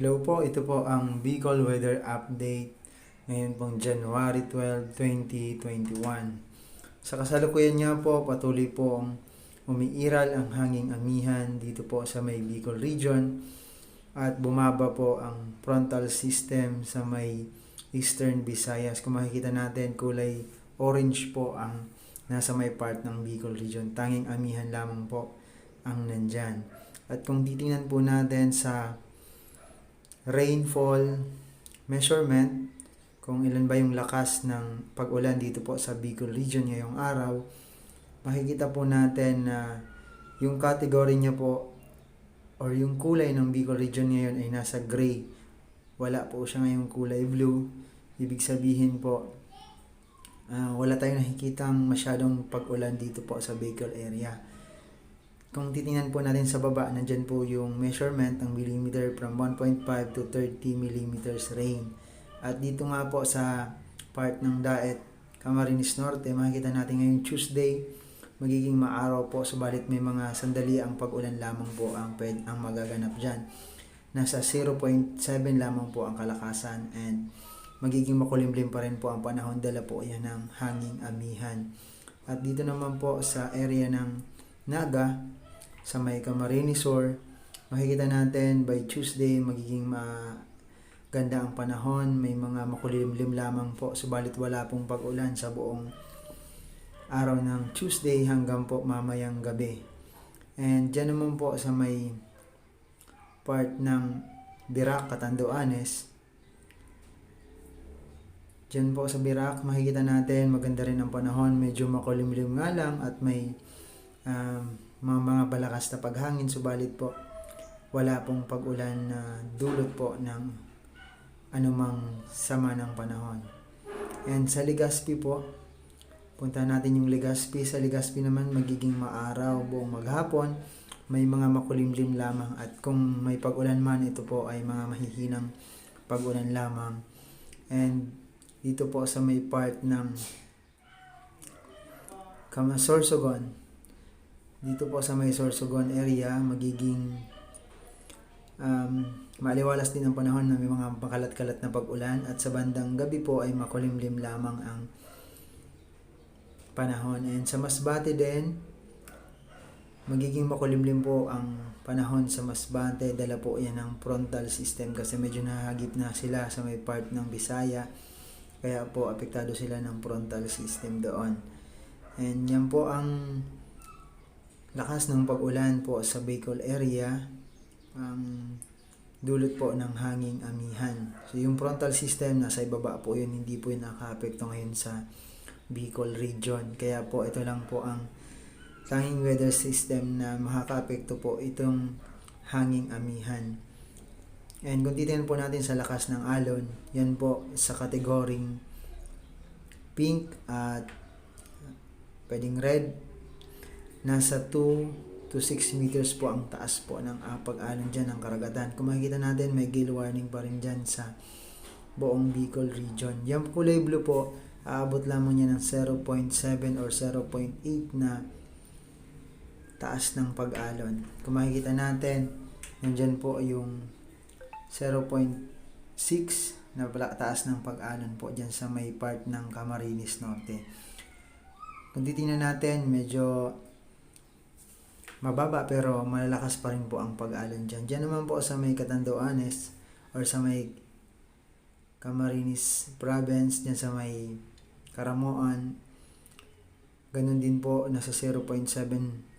Hello po, ito po ang Bicol Weather Update ngayon pong January 12, 2021. Sa kasalukuyan nga po, patuloy po ang umiiral ang hanging amihan dito po sa may Bicol region at bumaba po ang frontal system sa may Eastern Visayas. Kung makikita natin, kulay orange po ang nasa may part ng Bicol region. Tanging amihan lamang po ang nandyan. At kung titingnan po natin sa rainfall measurement, kung ilan ba yung lakas ng pag-ulan dito po sa Bicol region ngayong araw, makikita po natin na yung category niya po or yung kulay ng Bicol region ngayon ay nasa gray. Wala po siya ngayong kulay blue. Ibig sabihin po, wala tayong nakikitang masyadong pag-ulan dito po sa Bicol area. Kung titingnan po natin sa baba, nandyan po yung measurement ng millimeter from 1.5 to 30 millimeters rain. At dito nga po sa part ng Daet, Camarines Norte, makikita natin ngayong Tuesday, magiging maaraw po, subalit may mga sandali ang pag-ulan lamang po ang magaganap dyan. Nasa 0.7 lamang po ang kalakasan and magiging makulimlim pa rin po ang panahon, dala po yan ng hanging amihan. At dito naman po sa area ng Naga, sa may Camarines Sur, makikita natin by Tuesday magiging maganda ang panahon, may mga makulimlim lamang po, subalit wala pong pag-ulan sa buong araw ng Tuesday hanggang po mamayang gabi. And dyan naman po sa may part ng Birac, Catanduanes, dyan po sa Birac makikita natin maganda rin ang panahon, medyo makulimlim nga lang at may mga balakas na paghangin, subalit po wala pong pag-ulan na dulot po ng anumang sama ng panahon. And sa Legazpi po, punta natin yung Legazpi. Sa Legazpi naman magiging maaraw buong maghapon, may mga makulimlim lamang, at kung may pag-ulan man, ito po ay mga mahihinang pag-ulan lamang. And dito po sa may part ng Sorsogon, dito po sa may Sorsogon area, magiging maliwalas din ang panahon na may mga makalat-kalat na pag-ulan, at sa bandang gabi po ay makulimlim lamang ang panahon. And sa Masbate din, magiging makulimlim po ang panahon sa Masbate, dala po yan ng frontal system kasi medyo nahagip na sila sa may part ng Bisaya, kaya po apektado sila ng frontal system doon. And yan po ang lakas ng pag-ulan po sa Bicol area, dulot po ng hanging amihan. So yung frontal system nasa ibaba po yun, hindi po yun nakaapekto ngayon sa Bicol region. Kaya po ito lang po ang tanging weather system na makakaapekto po, itong hanging amihan. And kung titingnan po natin sa lakas ng alon, yan po sa kategoring pink at pwedeng red, nasa 2 to 6 meters po ang taas po ng pag-alon dyan ng karagatan. Kung makikita natin, may gale warning pa rin dyan sa buong Bicol region. Yung kulay blue po, aabot lamang niya ng 0.7 or 0.8 na taas ng pag-alon. Kung makikita natin, nandyan po yung 0.6 na taas ng pag-alon po dyan sa may part ng Camarines Norte. Kung titingnan natin, medyo mababa pero malalakas pa rin po ang pag-alon dyan. Dyan naman po sa may Catanduanes or sa may Camarines Province, dyan sa may Caramoan, ganun din po, nasa 0.7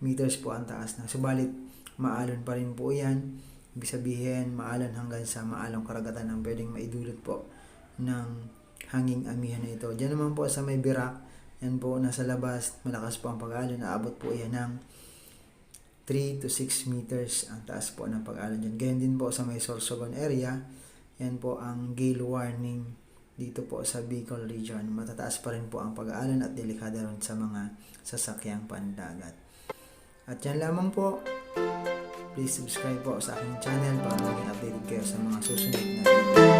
meters po ang taas na. Subalit, maalon pa rin po yan. Ibig sabihin, maalon hanggang sa maalong karagatan ang pwedeng maidulot po ng hanging amihan na ito. Dyan naman po sa may Birac, yan po nasa labas, malakas po ang pag-alon. Naabot po yan ng 3 to 6 meters ang taas po ng pag-alon dyan. Ganyan din po sa may Sorsogon area, yan po ang gale warning dito po sa Bicol region. Matataas pa rin po ang pag-alon at delikado rin sa mga sasakyang pandagat. At yan lamang po. Please subscribe po sa aking channel para maging updated kayo sa mga susunod na video.